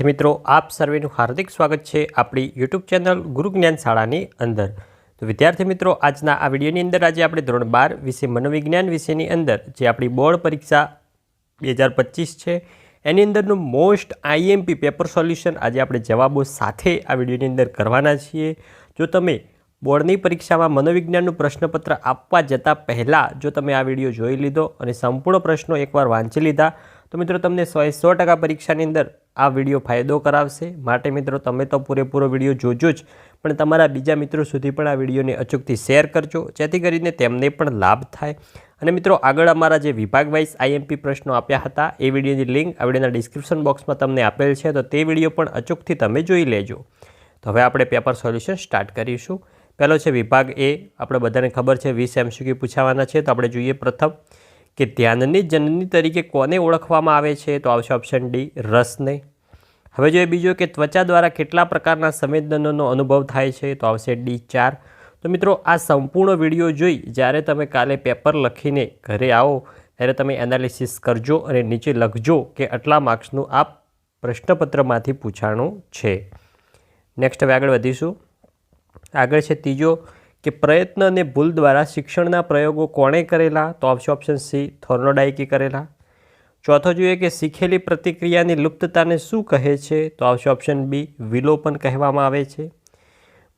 મિત્રો આપ સર્વેનું હાર્દિક સ્વાગત છે આપણી યુટ્યુબ ચેનલ ગુરુ જ્ઞાન શાળાની અંદર। તો વિદ્યાર્થી મિત્રો આજના આ વિડીયોની અંદર આજે આપણે ધોરણ 12 વિશે મનોવિજ્ઞાન વિષયની અંદર જે આપણી બોર્ડ પરીક્ષા 2025 છે એની અંદરનું મોસ્ટ આઈએમપી પેપર સોલ્યુશન આજે આપણે જવાબો સાથે આ વિડીયોની અંદર કરવાના છીએ। જો તમે બોર્ડની પરીક્ષામાં મનોવિજ્ઞાનનું પ્રશ્નપત્ર આપવા જતાં પહેલાં જો તમે આ વિડીયો જોઈ લીધો અને સંપૂર્ણ પ્રશ્નો એકવાર વાંચી લીધા તો મિત્રો તમને 100% પરીક્ષાની અંદર આ વિડીયો ફાયદો કરાવશે। માટે મિત્રો તમે તો પૂરેપૂરો વિડીયો જોજો જ, પણ તમારા બીજા મિત્રો સુધી પણ આ વિડીયોને અચૂકથી શેર કરજો જેથી કરીને તેમને પણ લાભ થાય। અને મિત્રો આગળ અમારા જે વિભાગ વાઇઝ આઈએમપી પ્રશ્નો આપ્યા હતા એ વિડીયોની લિંક આ વિડીયોના ડિસ્ક્રિપ્શન બોક્સમાં તમને આપેલ છે, તો તે વિડીયો પણ અચૂકથી તમે જોઈ લેજો। તો હવે આપણે પેપર સોલ્યુશન સ્ટાર્ટ કરીશું। પહેલો છે વિભાગ એ, આપણે બધાને ખબર છે 20 MCQ પૂછાવાના છે। તો આપણે જોઈએ પ્રથમ કે ધ્યાનની જનની તરીકે કોને ઓળખવામાં આવે છે, તો આવશે ઓપ્શન ડી રસને। હવે જોઈએ બીજો કે ત્વચા દ્વારા કેટલા પ્રકારના સંવેદનોનો અનુભવ થાય છે, તો આવશે ડી 4। તો મિત્રો આ સંપૂર્ણ વિડીયો જોઈ જ્યારે તમે કાલે પેપર લખીને ઘરે આવો ત્યારે તમે એનાલિસિસ કરજો અને નીચે લખજો કે આટલા માર્ક્સનું આ પ્રશ્નપત્રમાંથી પૂછાણું છે। નેક્સ્ટ હવે આગળ વધીશું। આગળ છે ત્રીજો કે પ્રયત્ન અને ભૂલ દ્વારા શિક્ષણના પ્રયોગો કોણે કરેલા, તો આવશે ઓપ્શન સી થોર્નડાઇકે કરેલા। ચોથો જોઈએ કે શીખેલી પ્રતિક્રિયાની લુપ્તતાને શું કહે છે, તો આવશે ઓપ્શન બી વિલોપન કહેવામાં આવે છે।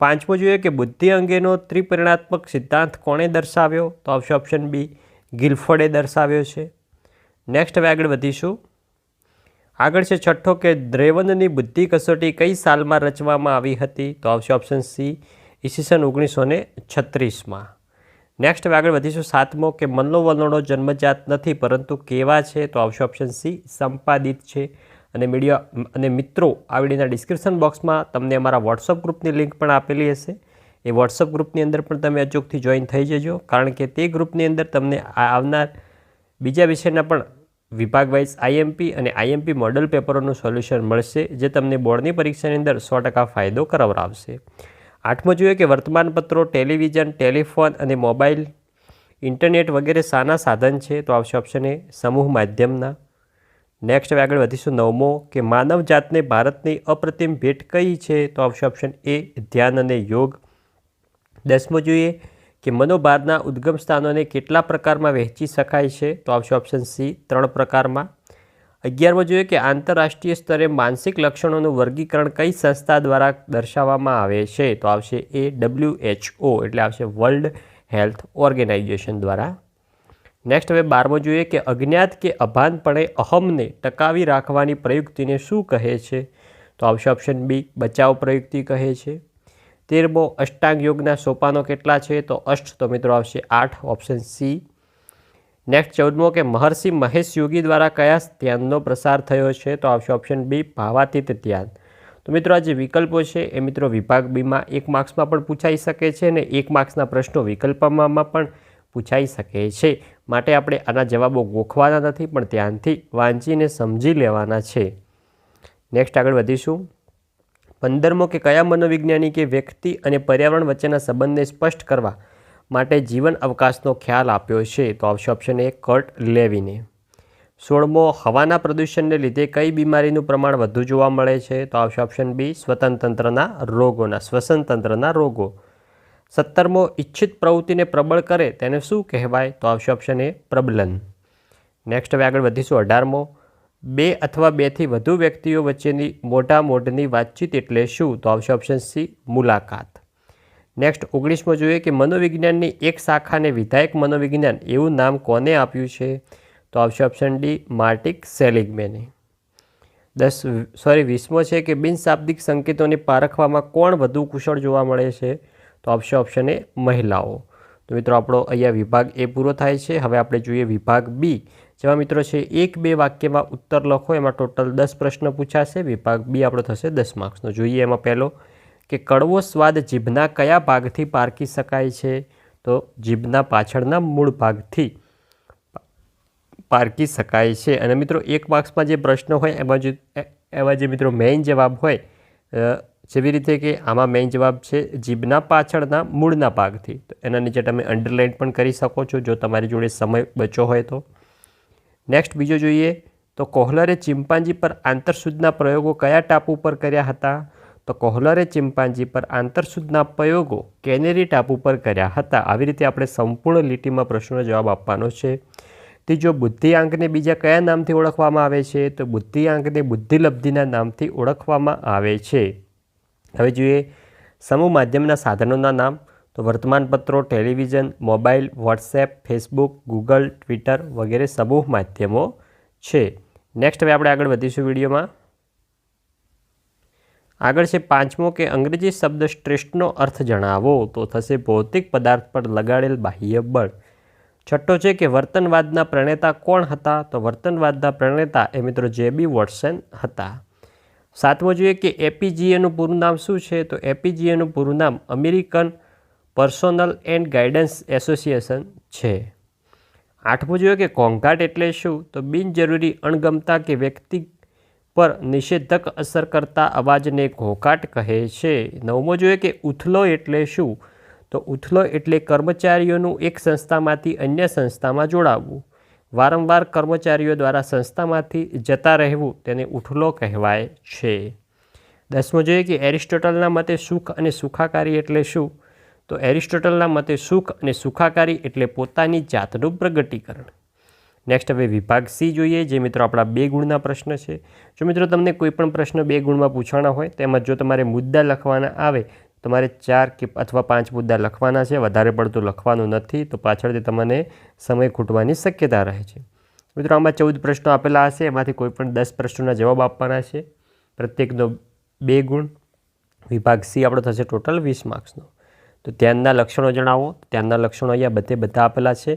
પાંચમો જોઈએ કે બુદ્ધિ અંગેનો ત્રિપરિમાણાત્મક સિદ્ધાંત કોણે દર્શાવ્યો, તો આવશે ઓપ્શન બી ગિલફોર્ડે દર્શાવ્યો છે। નેક્સ્ટ હવે આગળ વધીશું। આગળ છે છઠ્ઠો કે દ્રેવનની બુદ્ધિ કસોટી કઈ સાલમાં રચવામાં આવી હતી, તો આવશે ઓપ્શન સી ઈસવીસન 1936માં। નેક્સ્ટ હવે આગળ વધીશું। સાતમો કે મનોવલણો જન્મજાત નથી પરંતુ કેવા છે, તો આવશે ઓપ્શન સી સંપાદિત છે। અને મિત્રો આ વિડીયોના ડિસ્ક્રિપ્શન બોક્સમાં તમને અમારા વોટ્સઅપ ગ્રુપની લિંક પણ આપેલી હશે, એ વોટ્સઅપ ગ્રુપની અંદર પણ તમે અચૂકથી જોઈન થઈ જજો, કારણ કે તે ગ્રુપની અંદર તમને આવનાર બીજા વિષયના પણ વિભાગ વાઇઝ આઈએમપી અને આઈએમપી મોડલ પેપરોનું સોલ્યુશન મળશે જે તમને બોર્ડની પરીક્ષાની અંદર 100% ફાયદો કરાવરાવશે। આઠમો જોઈએ કે વર્તમાનપત્રો, ટેલિવિઝન, ટેલિફોન અને મોબાઈલ, ઇન્ટરનેટ વગેરે શાના સાધન છે, તો આવશે ઓપ્શન એ સમૂહ માધ્યમના। નેક્સ્ટ હવે આગળ વધીશું। નવમો કે માનવ જાતને ભારતની અપ્રતિમ ભેટ કઈ છે, તો આવશે ઓપ્શન એ ધ્યાન અને યોગ। 10મો જોઈએ કે મનોભારના ઉદ્ગમ સ્થાનોને કેટલા પ્રકારમાં વહેંચી શકાય છે, તો આવશે ઓપ્શન સી 3 પ્રકારમાં। 11મો જોઈએ કે આંતરરાષ્ટ્રીય સ્તરે માનસિક લક્ષણોનું વર્ગીકરણ કઈ સંસ્થા દ્વારા દર્શાવવામાં આવે છે, તો આવશે એ WHO એટલે આવશે વર્લ્ડ હેલ્થ ઓર્ગેનાઇઝેશન દ્વારા। નેક્સ્ટ હવે 12મો જોઈએ કે અજ્ઞાત કે અભાનપણે અહમને ટકાવી રાખવાની પ્રયુક્તિને શું કહે છે, તો આવશે ઓપ્શન બી બચાવ પ્રયુક્તિ કહે છે। 13મો અષ્ટાંગ યોગના સોપાનો કેટલા છે, તો અષ્ટ, તો મિત્રો આવશે 8 ઓપ્શન સી। નેક્સ્ટ 14મો કે મહર્ષિ મહેશ યોગી દ્વારા કયા ધ્યાનનો પ્રસાર થયો છે, તો આવશે ઓપ્શન બી ભાવાતીત ધ્યાન। તો મિત્રો આ જે વિકલ્પો છે એ મિત્રો વિભાગ બીમાં 1 માર્ક્સમાં પણ પૂછાઈ શકે છે અને 1 માર્ક્સના પ્રશ્નો વિકલ્પમાં પણ પૂછાઈ શકે છે, માટે આપણે આના જવાબો ગોખવાના નથી પણ ધ્યાનથી વાંચીને સમજી લેવાના છે। નેક્સ્ટ આગળ વધીશું। 15મો કે કયા મનોવૈજ્ઞાનિકે વ્યક્તિ અને પર્યાવરણ વચ્ચેના સંબંધને સ્પષ્ટ કરવા માટે જીવન અવકાશનો ખ્યાલ આપ્યો છે, તો આવશે ઓપ્શન એ કર્ટ લેવિને। 16મો હવાના પ્રદૂષણને લીધે કઈ બીમારીનું પ્રમાણ વધુ જોવા મળે છે, તો આવશે ઓપ્શન બી શ્વસન તંત્રના રોગો। 17મો ઇચ્છિત પ્રવૃત્તિને પ્રબળ કરે તેને શું કહેવાય, તો આવશે ઓપ્શન એ પ્રબલન। નેક્સ્ટ હવે આગળ વધીશું। 18મો 2 અથવા 2થી વધુ વ્યક્તિઓ વચ્ચેની મોઢામોઢની વાતચીત એટલે શું, તો આવશે ઓપ્શન સી મુલાકાત। નેક્સ્ટ 19મો જોઈએ કે મનોવિજ્ઞાનની એક શાખાને વિધાયક મનોવિજ્ઞાન એવું નામ કોને આપ્યું છે, તો આવશે ઓપ્શન ડી માર્ટિન સેલિગમેને। 20મો છે કે બિનશાબ્દિક સંકેતોને પારખવામાં કોણ વધુ કુશળ જોવા મળે છે, તો આવશે ઓપ્શન એ મહિલાઓ। તો મિત્રો આપણો અહીંયા વિભાગ એ પૂરો થાય છે। હવે આપણે જોઈએ વિભાગ બી, જેમાં મિત્રો છે 1-2 વાક્યમાં ઉત્તર લખો, એમાં ટોટલ 10 પ્રશ્ન પૂછાશે। વિભાગ બી આપણો થશે 10 માર્ક્સનો। જોઈએ એમાં પહેલો કે કડવો સ્વાદ જીભના કયા ભાગથી પારખી શકાય છે, તો જીભના પાછળના મૂળ ભાગથી પારખી શકાય છે। અને મિત્રો 1 માર્ક્સમાં જે પ્રશ્ન હોય એમાં જે મિત્રો મેઇન જવાબ હોય, જેવી રીતે કે આમાં મેઇન જવાબ છે જીભના પાછળના મૂળના ભાગથી, તો એના નીચે તમે અંડરલાઇન પણ કરી શકો છો જો તમારી જોડે સમય બચ્યો હોય તો। નેક્સ્ટ બીજો જોઈએ તો કોહલરે ચિમ્પાન્જી પર આંતરસૂદના પ્રયોગો કયા ટાપુ પર કર્યા હતા? તો કોહલરે ચિમ્પાન્જી પર આંતરસૂદના પ્રયોગો કેનેરી ટાપુ પર કર્યા હતા. આવી રીતે આપણે સંપૂર્ણ લીટીમાં પ્રશ્નનો જવાબ આપવાનો છે. ત્રીજો, બુદ્ધિઆંકને બીજા કયા નામથી ઓળખવામાં આવે છે? તો બુદ્ધિઆંકને બુદ્ધિલબ્ધિના નામથી ઓળખવામાં આવે છે. હવે જોઈએ સમૂહ માધ્યમના સાધનોના નામ. તો વર્તમાનપત્રો, television, mobile, WhatsApp, Facebook, Google, Twitter વગેરે સમૂહ માધ્યમો છે. નેક્સ્ટ હવે આપણે આગળ વધીશું વિડીયોમાં. આગળ છે 5મો કે અંગ્રેજી શબ્દ સ્ટ્રેસનો અર્થ જણાવો. તો થશે ભૌતિક પદાર્થ પર લગાડેલ બાહ્ય બળ. 6થો છે કે વર્તનવાદના પ્રણેતા કોણ હતા? તો વર્તનવાદના પ્રણેતા એ મિત્રો જે.બી. વોટસન હતા. 7મો જોઈએ કે એપીજીએનું પૂરું નામ શું છે? તો એપીજીએનું પૂરું નામ American personal and guidance association છે. 8મું જોઈએ કે ઘોંઘાટ એટલે શું? તો બિનજરૂરી અણગમતા કે વ્યક્તિ પર નિષેધક અસર કરતા અવાજને ઘોંઘાટ કહે છે. 9મો જોઈએ કે ઉથલો એટલે શું? તો ઉથલો એટલે કર્મચારીઓનું એક સંસ્થામાંથી અન્ય સંસ્થામાં જોડાવવું. વારંવાર કર્મચારીઓ દ્વારા સંસ્થામાંથી જતા રહેવું તેને ઉથલો કહેવાય છે. 10મો જોઈએ કે એરિસ્ટોટલના મતે સુખ અને સુખાકારી એટલે શું? તો એરિસ્ટોટલના મતે સુખ અને સુખાકારી એટલે પોતાની જાતનું પ્રગટીકરણ. નેક્સ્ટ હવે વિભાગ સી જોઈએ, જે મિત્રો આપણા 2 ગુણના પ્રશ્ન છે. જો મિત્રો તમને કોઈ પણ પ્રશ્ન 2 ગુણમાં પૂછાણા હોય તેમાં જો તમારે મુદ્દા લખવાના આવે તમારે 4 કે અથવા 5 મુદ્દા લખવાના છે. વધારે પડતું લખવાનું નથી, તો પાછળથી તમને સમય ખૂટવાની શક્યતા રહે છે. મિત્રો આમાં 14 પ્રશ્નો આપેલા હશે, એમાંથી કોઈ પણ 10 પ્રશ્નોના જવાબ આપવાના છે. પ્રત્યેકનો 2 ગુણ. વિભાગ સી આપણો થશે ટોટલ 20 માર્ક્સનો. તો ધ્યાનના લક્ષણો જણાવો. ધ્યાનના લક્ષણો અહીંયા બધા આપેલા છે.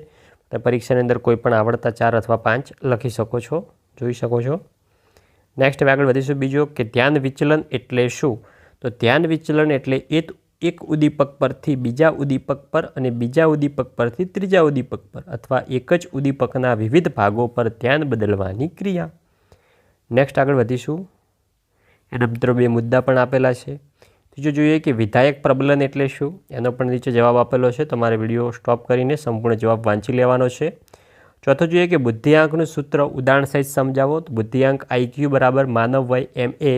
પરીક્ષાની અંદર કોઈ પણ આવડતા 4 અથવા 5 લખી શકો છો, જોઈ શકો છો. નેક્સ્ટ હવે આગળ વધીશું. બીજો કે ધ્યાન વિચલન એટલે શું? તો ધ્યાન વિચલન એટલે એક ઉદ્દીપક પરથી બીજા ઉદ્દીપક પર અને બીજા ઉદ્દીપક પરથી ત્રીજા ઉદ્દીપક પર અથવા એક જ ઉદ્દીપકના વિવિધ ભાગો પર ધ્યાન બદલવાની ક્રિયા. નેક્સ્ટ આગળ વધીશું. એના મિત્રો 2 મુદ્દા પણ આપેલા છે. ત્રીજો જોઈએ કે વિધાયક પ્રબલન એટલે શું? એનો પણ નીચે જવાબ આપેલો છે. તમારે વિડીયો સ્ટોપ કરીને સંપૂર્ણ જવાબ વાંચી લેવાનો છે. ચોથો જોઈએ કે બુદ્ધિઆંકનું સૂત્ર ઉદાહરણ સહિત સમજાવો. તો બુદ્ધિઆંક IQ બરાબર માનવ વય MA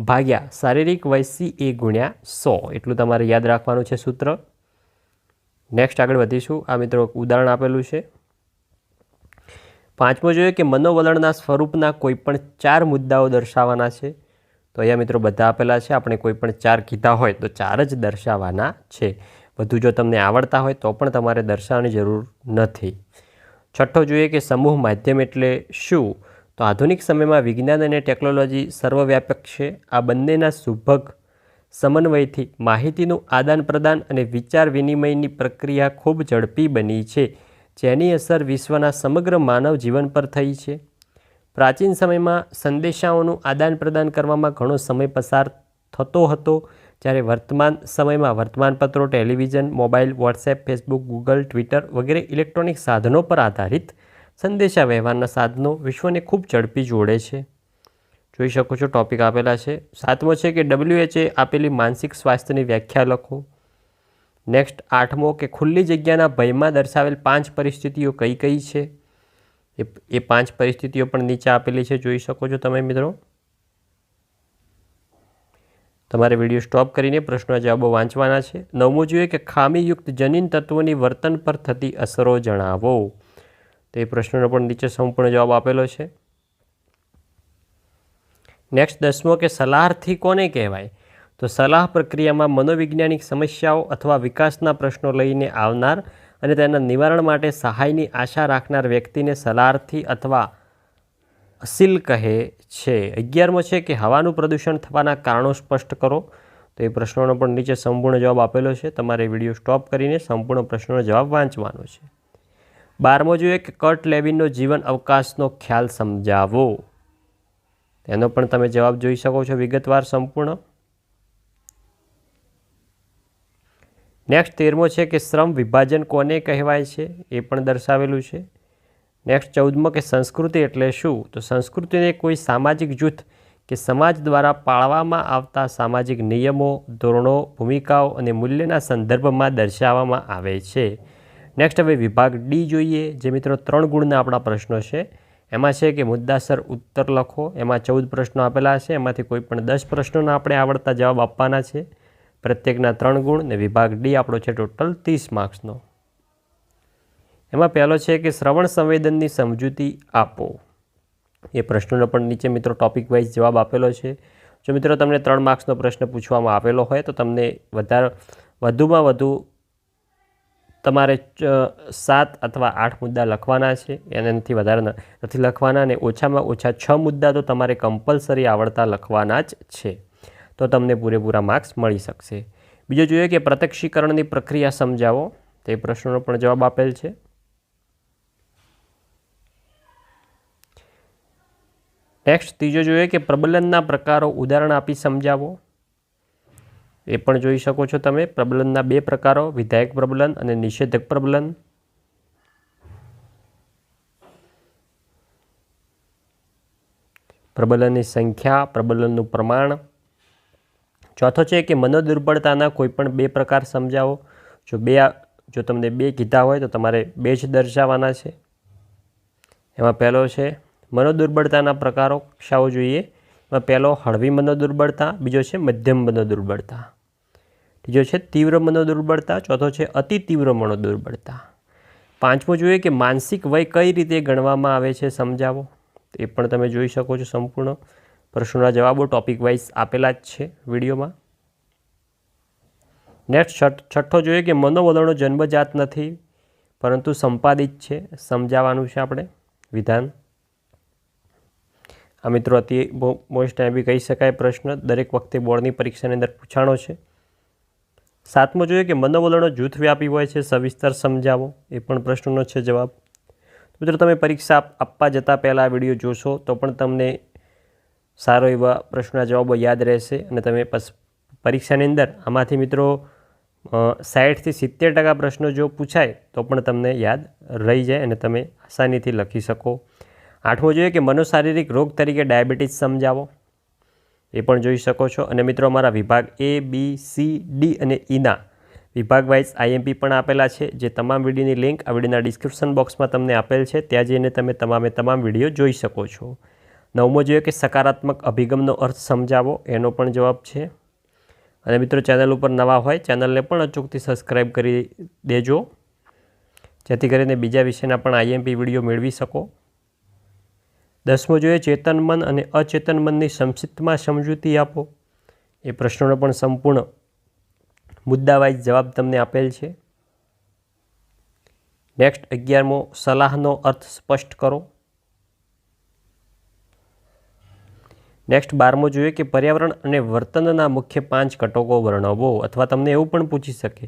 ભાગ્યા શારીરિક વય CA ગુણ્યા 100. એટલું તમારે યાદ રાખવાનું છે સૂત્ર. નેક્સ્ટ આગળ વધીશું. આ મિત્રો ઉદાહરણ આપેલું છે. 5મો જોઈએ કે મનોવલણના સ્વરૂપના કોઈ પણ 4 મુદ્દાઓ દર્શાવવાના છે. તો અહીંયા મિત્રો બધા આપેલા છે. આપણે કોઈ પણ 4 કીધા હોય તો 4 જ દર્શાવવાના છે. વધુ જો તમને આવડતા હોય તો પણ તમારે દર્શાવવાની જરૂર નથી. 6થો જોઈએ કે સમૂહ માધ્યમ એટલે શું? તો આધુનિક સમયમાં વિજ્ઞાન અને ટેકનોલોજી સર્વવ્યાપક છે. આ બંનેના સુભગ સમન્વયથી માહિતીનું આદાન પ્રદાન અને વિચાર વિનિમયની પ્રક્રિયા ખૂબ ઝડપી બની છે, જેની અસર વિશ્વના સમગ્ર માનવ જીવન પર થઈ છે. પ્રાચીન સમયમાં સંદેશાઓનું આદાન પ્રદાન કરવામાં ઘણો સમય પસાર થતો હતો, જ્યારે વર્તમાન સમયમાં વર્તમાનપત્રો, television, mobile, WhatsApp, Facebook, Google, Twitter વગેરે ઇલેક્ટ્રોનિક સાધનો પર આધારિત સંદેશા વ્યવહારના સાધનો વિશ્વને ખૂબ ઝડપી જોડે છે. જોઈ શકો છો ટોપિક આપેલા છે. 7મો છે કે WHO આપેલી માનસિક સ્વાસ્થ્યની વ્યાખ્યા લખો. નેક્સ્ટ 8મો કે ખુલ્લી જગ્યાના ભયમાં દર્શાવેલ 5 પરિસ્થિતિઓ કઈ કઈ છે? એ 5 પરિસ્થિતિઓ પણ નીચે આપેલી છે, જોઈ શકો છો તમે મિત્રો. તમારે વિડીયો સ્ટોપ કરીને પ્રશ્નોના જવાબો વાંચવાના છે. 9મું જોઈએ કે ખામીયુક્ત જનીન તત્વોની વર્તન પર થતી અસરો જણાવો. તો એ પ્રશ્નનો પણ નીચે સંપૂર્ણ જવાબ આપેલો છે. નેક્સ્ટ 10મો કે સલાહાર્થી કોને કહેવાય? તો સલાહ પ્રક્રિયામાં મનોવૈજ્ઞાનિક સમસ્યાઓ અથવા વિકાસના પ્રશ્નો લઈને આવનાર અને તેના નિવારણ માટે સહાયની આશા રાખનાર વ્યક્તિને સલાહાર્થી અથવા અસીલ કહે છે. 11મો છે કે હવાનું પ્રદૂષણ થવાના કારણો સ્પષ્ટ કરો. તો એ પ્રશ્નોનો પણ નીચે સંપૂર્ણ જવાબ આપેલો છે. તમારે વિડીયો સ્ટોપ કરીને સંપૂર્ણ પ્રશ્નોનો જવાબ વાંચવાનો છે. 12મો જોઈએ કે કર્ટ લેવિનનો જીવન અવકાશનો ખ્યાલ સમજાવો. તેનો પણ તમે જવાબ જોઈ શકો છો વિગતવાર સંપૂર્ણ. નેક્સ્ટ 13મો છે કે શ્રમ વિભાજન કોને કહેવાય છે? એ પણ દર્શાવેલું છે. નેક્સ્ટ 14મો કે સંસ્કૃતિ એટલે શું? તો સંસ્કૃતિને કોઈ સામાજિક જૂથ કે સમાજ દ્વારા પાળવામાં આવતા સામાજિક નિયમો, ધોરણો, ભૂમિકાઓ અને મૂલ્યના સંદર્ભમાં દર્શાવવામાં આવે છે. નેક્સ્ટ હવે વિભાગ ડી જોઈએ, જે મિત્રો 3 ગુણના આપણા પ્રશ્નો છે. એમાં છે કે મુદ્દાસર ઉત્તર લખો, એમાં 14 પ્રશ્નો આપેલા છે, એમાંથી કોઈ પણ 10 પ્રશ્નોના આપણે આવડતા જવાબ આપવાના છે, પ્રત્યેકના 3 ગુણ, ને વિભાગ ડી આપણો છે ટોટલ 30 માર્ક્સનો. એમાં પહેલો છે કે શ્રવણ સંવેદનની સમજૂતી આપો. એ પ્રશ્નોનો પણ નીચે મિત્રો ટોપિક વાઇઝ જવાબ આપેલો છે. જો મિત્રો તમને 3 માર્ક્સનો પ્રશ્ન પૂછવામાં આવેલો હોય તો તમને વધુમાં વધુ તમારે 7 અથવા 8 મુદ્દા લખવાના છે, એનાથી વધારે નથી લખવાના, અને ઓછામાં ઓછા 6 મુદ્દા તો તમારે કમ્પલસરી આવડતા લખવાના જ છે, તો તમને પૂરેપૂરા માર્ક્સ મળી શકશે. બીજો જોઈએ કે પ્રત્યક્ષીકરણની પ્રક્રિયા સમજાવો, તે પ્રશ્નોનો પણ જવાબ આપેલ છે. નેક્સ્ટ ત્રીજો જોઈએ કે પ્રબલનના પ્રકારો ઉદાહરણ આપી સમજાવો. એ પણ જોઈ શકો છો તમે. પ્રબલનના 2 પ્રકારો, વિધાયક પ્રબલન અને નિષેધક પ્રબલન. પ્રબલનની સંખ્યા, પ્રબલનનું પ્રમાણ. ચોથો છે કે મનોદુર્બળતાના કોઈ પણ 2 પ્રકાર સમજાવો. જો તમને 2 કીધા હોય તો તમારે 2 જ દર્શાવવાના છે. એમાં પહેલો છે મનોદુર્બળતાના પ્રકારો કશાઓ જોઈએ. એમાં પહેલો હળવી મનોદુર્બળતા, બીજો છે મધ્યમ મનોદુર્બળતા, ત્રીજો છે તીવ્ર મનોદુર્બળતા, ચોથો છે અતિ તીવ્ર મનોદુર્બળતા. પાંચમો જોઈએ કે માનસિક વય કઈ રીતે ગણવામાં આવે છે સમજાવો. એ પણ તમે જોઈ શકો છો. સંપૂર્ણ પ્રશ્નોના જવાબો ટોપિક વાઇઝ આપેલા જ છે વિડીયોમાં. નેક્સ્ટ છઠ્ઠો જોઈએ કે મનોવલણો જન્મજાત નથી પરંતુ સંપાદિત છે, સમજાવવાનું છે આપણે વિધાન. આ મિત્રો અતિ મોસ્ટ બી કહી શકાય પ્રશ્ન, દરેક વખતે બોર્ડની પરીક્ષાની અંદર પૂછાણો છે. સાતમો જોઈએ કે મનોવલણો જૂથવ્યાપી હોય છે, સવિસ્તર સમજાવો. એ પણ પ્રશ્નનો છે જવાબ. મિત્રો તમે પરીક્ષા આપવા જતાં પહેલાં આ વિડીયો જોશો તો પણ તમને સારો એવા પ્રશ્નના જવાબો યાદ રહેશે, અને તમે પરીક્ષાની અંદર આમાંથી મિત્રો 60થી 70% પ્રશ્નો જો પૂછાય તો પણ તમને યાદ રહી જાય અને તમે આસાનીથી લખી શકો. આઠમો જોઈએ કે મનોશારીરિક રોગ તરીકે ડાયાબિટીસ સમજાવો. એ પણ જોઈ શકો છો. અને મિત્રો અમારા વિભાગ A, B, C, D અને Eના વિભાગ વાઇઝ IMP પણ આપેલા છે, જે તમામ વિડીયોની લિંક આ વિડીયોના ડિસ્ક્રિપ્શન બોક્સમાં તમને આપેલ છે. ત્યાં જઈને તમે તમામ વિડીયો જોઈ શકો છો. નવમો જોઈએ કે સકારાત્મક અભિગમનો અર્થ સમજાવો. એનો પણ જવાબ છે. અને મિત્રો ચેનલ ઉપર નવા હોય ચેનલને પણ અચૂકથી સબસ્ક્રાઈબ કરી દેજો, જેથી કરીને બીજા વિષયના પણ IMP વિડીયો મેળવી શકો. 10મો જોઈએ ચેતન મન અને અચેતન મનની સંક્ષિપ્તમાં સમજૂતી આપો. એ પ્રશ્નોનો પણ સંપૂર્ણ મુદ્દા વાઇઝ જવાબ તમને આપેલ છે. નેક્સ્ટ 11મો સલાહનો અર્થ સ્પષ્ટ કરો. નેક્સ્ટ 12મો જોઈએ કે પર્યાવરણ અને વર્તનના મુખ્ય 5 ઘટકો વર્ણવો, અથવા તમને એવું પણ પૂછી શકે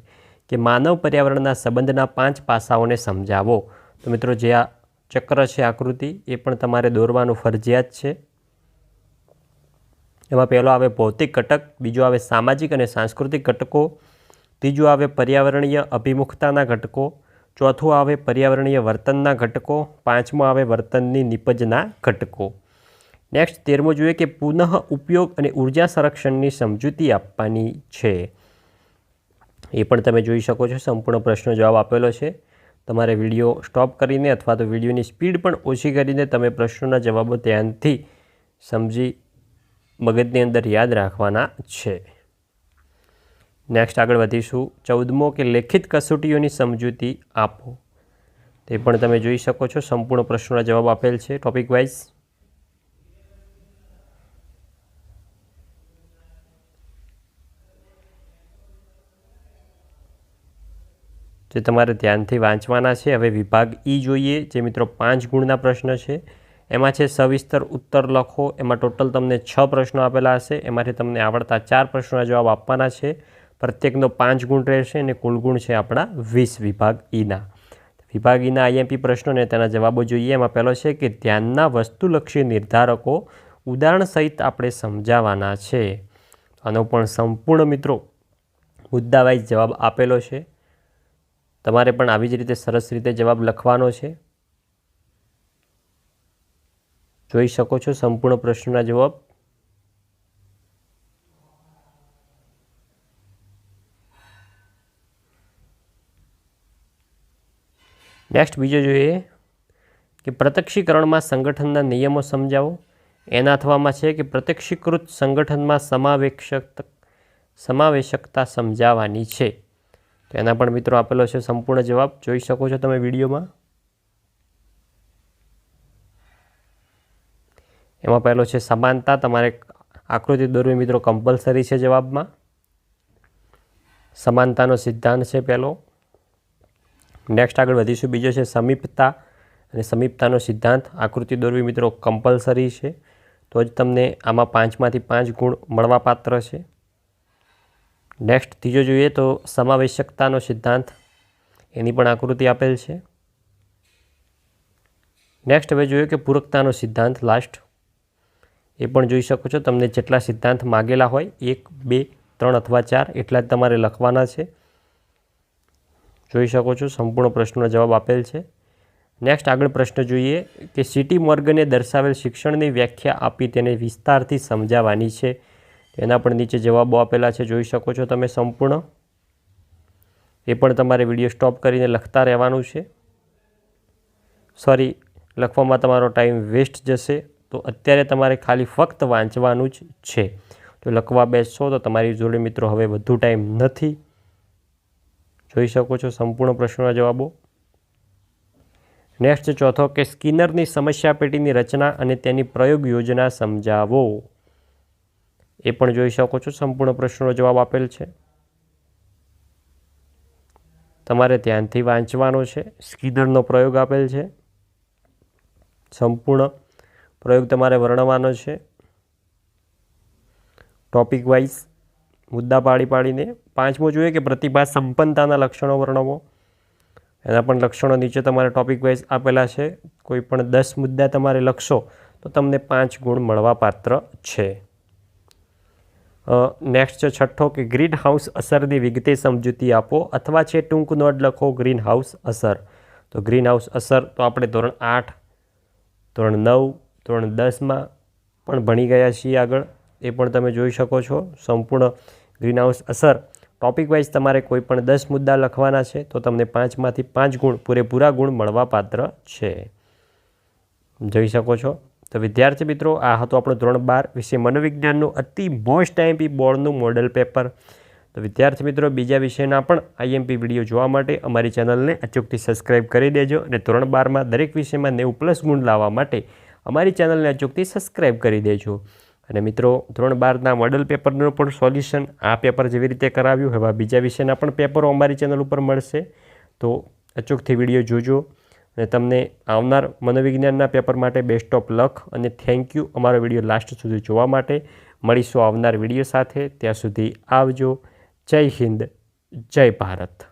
કે માનવ પર્યાવરણના સંબંધના 5 પાસાઓને સમજાવો. તો મિત્રો જે આ ચક્ર છે આકૃતિ, એ પણ તમારે દોરવાનું ફરજિયાત છે. એમાં પહેલો આવે ભૌતિક ઘટક, બીજો આવે સામાજિક અને સાંસ્કૃતિક ઘટકો, ત્રીજું આવે પર્યાવરણીય અભિમુખતાના ઘટકો, ચોથું આવે પર્યાવરણીય વર્તનના ઘટકો, પાંચમો આવે વર્તનની નિપજના ઘટકો. નેક્સ્ટ 13મો જોઈએ કે પુનઃ ઉપયોગ અને ઉર્જા સંરક્ષણની સમજૂતી આપવાની છે. એ પણ તમે જોઈ શકો છો. સંપૂર્ણ પ્રશ્નનો જવાબ આપેલો છે. તમારે વિડીયો સ્ટોપ કરીને અથવા તો વિડીયોની સ્પીડ પણ ઓછી કરીને તમે પ્રશ્નોના જવાબો ધ્યાનથી સમજી મગજની અંદર યાદ રાખવાના છે. નેક્સ્ટ આગળ વધીશું. 14મો કે લેખિત કસોટીઓની સમજૂતી આપો. તે પણ તમે જોઈ શકો છો. સંપૂર્ણ પ્રશ્નોના જવાબ આપેલ છે ટોપિક વાઇઝ. જે તમારે ધ્યાનથી વાંચવાના છે. હવે વિભાગ E જોઈએ, જે મિત્રો 5 ગુણના પ્રશ્ન છે. એમાં છે સવિસ્તર ઉત્તર લખો. એમાં ટોટલ તમને 6 પ્રશ્નો આપેલા હશે. એમાંથી તમને આવડતા 4 પ્રશ્નોના જવાબ આપવાના છે. પ્રત્યેકનો 5 ગુણ રહેશે અને કુલ ગુણ છે આપણા 20 વિભાગ Eના. વિભાગ Eના IMP પ્રશ્નોને તેના જવાબો જોઈએ. એમાં પહેલો છે કે ધ્યાનના વસ્તુલક્ષી નિર્ધારકો ઉદાહરણ સહિત આપણે સમજાવવાના છે. આનો પણ સંપૂર્ણ મિત્રો મુદ્દા વાઇઝ જવાબ આપેલો છે. તમારે પણ આવી જ રીતે સરસ રીતે જવાબ લખવાનો છે. જોઈ શકો છો સંપૂર્ણ પ્રશ્નના જવાબ. નેક્સ્ટ બીજો જોઈએ કે પ્રત્યક્ષીકરણમાં સંગઠનના નિયમો સમજાવો. એના અથવામાં છે કે પ્રત્યક્ષીકૃત સંગઠનમાં સમાવેશકતા સમજાવવાની છે. તો એના પણ મિત્રો આપેલો છે સંપૂર્ણ જવાબ, જોઈ શકો છો તમે વિડીયોમાં. એમાં પહેલો છે સમાનતા, તમારે આકૃતિ દોરવી મિત્રો કમ્પલસરી છે જવાબમાં. સમાનતાનો સિદ્ધાંત છે પહેલો. નેક્સ્ટ આગળ વધીશું. બીજો છે સમીપતા, અને સમીપતાનો સિદ્ધાંત આકૃતિ દોરવી મિત્રો કમ્પલસરી છે, તો જ તમને આમાં 5માંથી 5 ગુણ મળવાપાત્ર છે. નેક્સ્ટ ત્રીજો જોઈએ તો સમાવેશકતાનો સિદ્ધાંત, એની પણ આકૃતિ આપેલ છે. નેક્સ્ટ હવે જોઈએ કે પૂરકતાનો સિદ્ધાંત લાસ્ટ, એ પણ જોઈ શકો છો. તમને જેટલા સિદ્ધાંત માગેલા હોય 1, 2, 3 અથવા 4 એટલા જ તમારે લખવાના છે. જોઈ શકો છો સંપૂર્ણ પ્રશ્નનો જવાબ આપેલ છે. નેક્સ્ટ આગળ પ્રશ્ન જોઈએ કે સીટી મોર્ગને દર્શાવેલ શિક્ષણની વ્યાખ્યા આપી તેને વિસ્તારથી સમજાવવાની છે. એના પણ નીચે જવાબો આપેલા છે, જોઈ શકો છો તમે સંપૂર્ણ. એ પણ તમારે વિડીયો સ્ટોપ કરીને લખતા રહેવાનું છે. સોરી, લખવામાં તમારો ટાઈમ વેસ્ટ જશે, તો અત્યારે તમારે ખાલી ફક્ત વાંચવાનું જ છે. તો લખવા બેસશો તો તમારી જોડે મિત્રો હવે વધુ ટાઈમ નથી. જોઈ શકો છો સંપૂર્ણ પ્રશ્નોના જવાબો. નેક્સ્ટ ચોથો કે સ્કિનરની સમસ્યા પેટીની રચના અને તેની પ્રયોગ યોજના સમજાવો. એ પણ જોઈ શકો છો સંપૂર્ણ પ્રશ્નનો જવાબ આપેલ છે. તમારે ધ્યાનથી વાંચવાનો છે. સ્કિનરનો પ્રયોગ આપેલ છે, સંપૂર્ણ પ્રયોગ તમારે વર્ણવવાનો છે. ટોપિક વાઇઝ મુદ્દા પાડીને. 5મો જોઈએ કે પ્રતિભા સંપન્નતાના લક્ષણો વર્ણવો. એના પણ લક્ષણો નીચે તમારે ટોપિક વાઇઝ આપેલા છે. કોઈ પણ 10 મુદ્દા તમારે લખશો તો તમને 5 ગુણ મળવાપાત્ર છે. નેક્સ્ટ છે છઠ્ઠો કે ગ્રીન હાઉસ અસરની વિગતે સમજૂતી આપો, અથવા છે ટૂંક નોટ લખો ગ્રીન હાઉસ અસર. તો ગ્રીન હાઉસ અસર તો આપણે ધોરણ 8, ધોરણ 9, ધોરણ 10માં પણ ભણી ગયા છીએ આગળ. એ પણ તમે જોઈ શકો છો સંપૂર્ણ ગ્રીન હાઉસ અસર. ટોપિક વાઇઝ તમારે કોઈ પણ 10 મુદ્દા લખવાના છે, તો તમને 5માંથી 5 ગુણ પૂરેપૂરા ગુણ મળવાપાત્ર છે. જોઈ શકો છો. તો વિદ્યાર્થી મિત્રો, આ હતું આપણું ધોરણ 12 વિષય મનોવિજ્ઞાનનું અતિ મોસ્ટ આઈએમપી બોર્ડનું મોડલ પેપર. તો વિદ્યાર્થી મિત્રો, બીજા વિષયના પણ આઈએમપી વિડીયો જોવા માટે અમારી ચેનલને અચૂકથી સબસ્ક્રાઈબ કરી દેજો, અને ધોરણ 12માં દરેક વિષયમાં 90+ ગુણ લાવવા માટે અમારી ચેનલને અચૂકથી સબસ્ક્રાઈબ કરી દેજો. અને મિત્રો, ધોરણ 12ના મોડલ પેપરનું પણ સોલ્યુશન આ પેપર જેવી રીતે કરાવ્યું એવા બીજા વિષયના પણ પેપરો અમારી ચેનલ ઉપર મળશે. તો અચૂકથી વિડીયો જોજો, અને તમને આવનાર મનોવિજ્ઞાનના પેપર માટે બેસ્ટ ઓફ લક, અને થેન્ક યુ અમારો વિડીયો લાસ્ટ સુધી જોવા માટે. મળીશું આવનાર વિડીયો સાથે. ત્યાં સુધી આવજો. જય હિન્દ, જય ભારત.